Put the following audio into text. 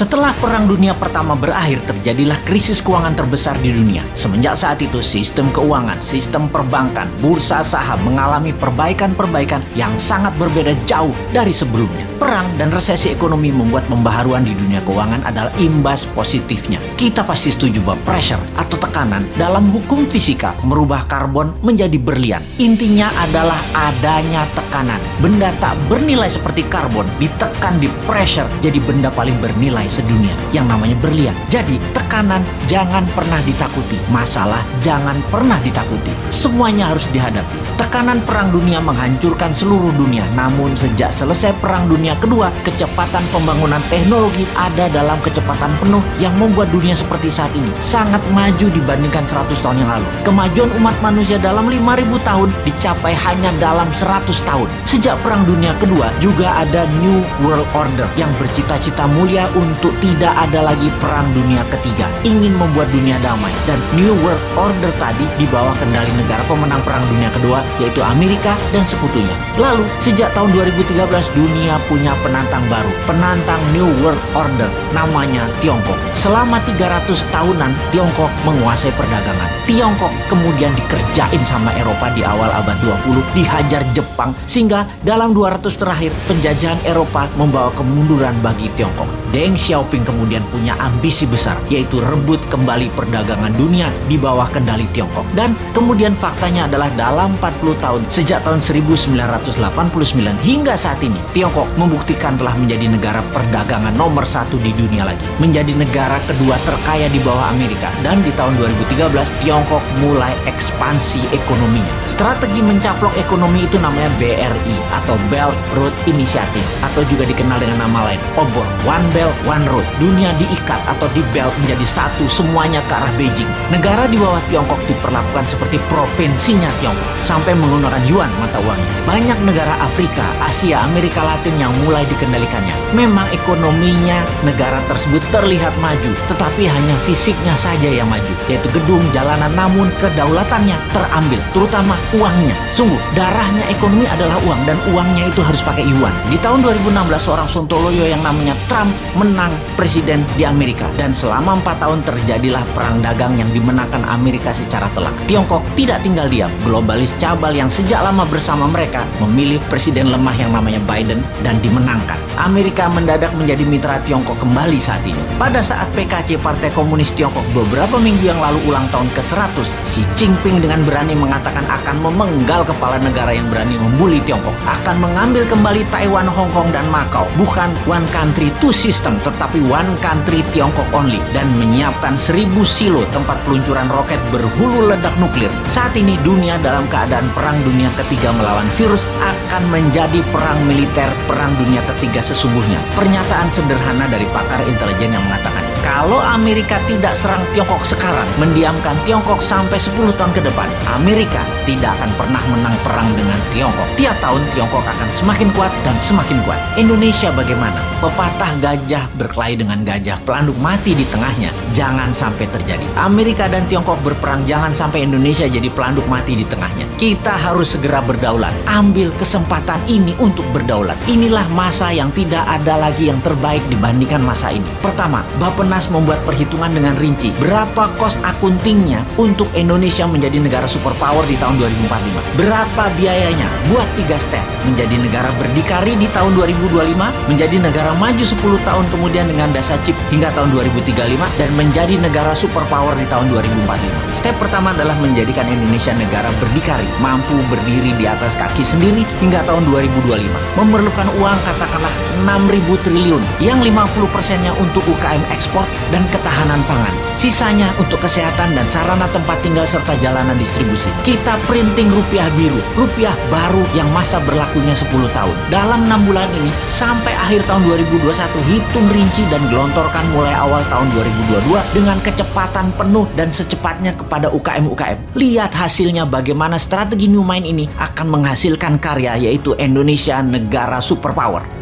Setelah Perang Dunia Pertama berakhir, terjadilah krisis keuangan terbesar di dunia. Semenjak saat itu, sistem keuangan, sistem perbankan, bursa saham mengalami perbaikan-perbaikan yang sangat berbeda jauh dari sebelumnya. Perang dan resesi ekonomi membuat pembaharuan di dunia keuangan adalah imbas positifnya. Kita pasti setuju bahwa pressure atau tekanan dalam hukum fisika merubah karbon menjadi berlian. Intinya adalah adanya tekanan. Benda tak bernilai seperti karbon ditekan di pressure jadi benda paling bernilai sedunia yang namanya berlian. Jadi tekanan jangan pernah ditakuti, masalah jangan pernah ditakuti. Semuanya harus dihadapi. Tekanan perang dunia menghancurkan seluruh dunia. Namun sejak selesai perang dunia kedua, kecepatan pembangunan teknologi ada dalam kecepatan penuh yang membuat dunia seperti saat ini sangat maju dibandingkan 100 tahun yang lalu. Kemajuan umat manusia dalam 5.000 tahun dicapai hanya dalam 100 tahun. Sejak perang dunia kedua juga ada New World Order yang bercita-cita mulia untuk tidak ada lagi perang dunia ketiga, ingin membuat dunia damai. Dan New World Order tadi di bawah kendali negara pemenang perang dunia kedua, yaitu Amerika dan sekutunya. Lalu sejak tahun 2013 dunia punya penantang baru, penantang New World Order, namanya Tiongkok. Selama 300 tahunan Tiongkok menguasai perdagangan. Tiongkok kemudian dikerjain sama Eropa di awal abad 20, dihajar Jepang, sehingga dalam 200 terakhir penjajahan Eropa membawa kemunduran bagi Tiongkok. Deng Xiaoping kemudian punya ambisi besar, yaitu rebut kembali perdagangan dunia di bawah kendali Tiongkok. Dan kemudian faktanya adalah dalam 40 tahun, sejak tahun 1989 hingga saat ini, Tiongkok membuktikan telah menjadi negara perdagangan nomor 1 di dunia lagi. Menjadi negara kedua terkaya di bawah Amerika. Dan di tahun 2013, Tiongkok mulai ekspansi ekonominya. Strategi mencaplok ekonomi itu namanya BRI atau Belt Road Initiative, atau juga dikenal dengan nama lain, OBOR, One Belt One Road. Dunia diikat atau di belt menjadi satu, semuanya ke arah Beijing. Negara di bawah Tiongkok diperlakukan seperti provinsinya Tiongkok, sampai menggunakan yuan mata uangnya. Banyak negara Afrika, Asia, Amerika Latin yang mulai dikendalikannya. Memang ekonominya negara tersebut terlihat maju, tetapi hanya fisiknya saja yang maju, yaitu gedung, jalanan, namun kedaulatannya terambil, terutama uangnya. Sungguh, darahnya ekonomi adalah uang, dan uangnya itu harus pakai yuan. Di tahun 2016, seorang Sontoloyo yang namanya Trump menang presiden di Amerika, dan selama 4 tahun terjadilah perang dagang yang dimenangkan Amerika secara telak. Tiongkok tidak tinggal diam. Globalis cabal yang sejak lama bersama mereka memilih presiden lemah yang namanya Biden dan dimenangkan. Amerika mendadak menjadi mitra Tiongkok kembali saat ini. Pada saat PKC, Partai Komunis Tiongkok, beberapa minggu yang lalu ulang tahun ke-100, Xi Jinping dengan berani mengatakan akan memenggal kepala negara yang berani membuli Tiongkok, akan mengambil kembali Taiwan, Hong Kong, dan Macau. Bukan one country two system, tetapi one country Tiongkok only, dan menyiapkan 1000 silo tempat peluncuran roket berhulu ledak nuklir. Saat ini dunia dalam keadaan perang dunia ketiga melawan virus akan menjadi perang militer perang dunia ketiga sesungguhnya. Pernyataan sederhana dari pakar intelijen yang mengatakan, kalau Amerika tidak serang Tiongkok sekarang, mendiamkan Tiongkok sampai 10 tahun ke depan, Amerika tidak akan pernah menang perang dengan Tiongkok. Tiap tahun Tiongkok akan semakin kuat dan semakin kuat. Indonesia bagaimana? Pepatah gajah berkelahi dengan gajah, pelanduk mati di tengahnya. Jangan sampai terjadi. Amerika dan Tiongkok berperang, jangan sampai Indonesia jadi pelanduk mati di tengahnya. Kita harus segera berdaulat. Ambil kesempatan ini untuk berdaulat. Inilah masa yang tidak ada lagi yang terbaik dibandingkan masa ini. Pertama, Bappenas membuat perhitungan dengan rinci. Berapa cost accountingnya untuk Indonesia menjadi negara superpower di tahun 2045? Berapa biayanya buat 3 step? Menjadi negara berdikari di tahun 2025, menjadi negara maju 10 tahun kemudian dengan dasa chip hingga tahun 2035, dan menjadi negara superpower di tahun 2045. Step pertama adalah menjadikan Indonesia negara berdikari, mampu berdiri di atas kaki sendiri hingga tahun 2025. Memerlukan uang katakanlah 6.000 triliun, yang 50%-nya untuk UKM ekspor dan ketahanan pangan. Sisanya untuk kesehatan dan sarana tempat tinggal serta jalanan distribusi. Kita printing rupiah biru, rupiah baru yang masa berlakunya 10 tahun. Dalam 6 bulan ini sampai akhir tahun 2021, hitung rinci dan gelontorkan mulai awal tahun 2022 dengan kecepatan penuh dan secepatnya kepada UKM-UKM. Lihat hasilnya bagaimana strategi New Mind ini akan menghasilkan karya, yaitu Indonesia negara superpower.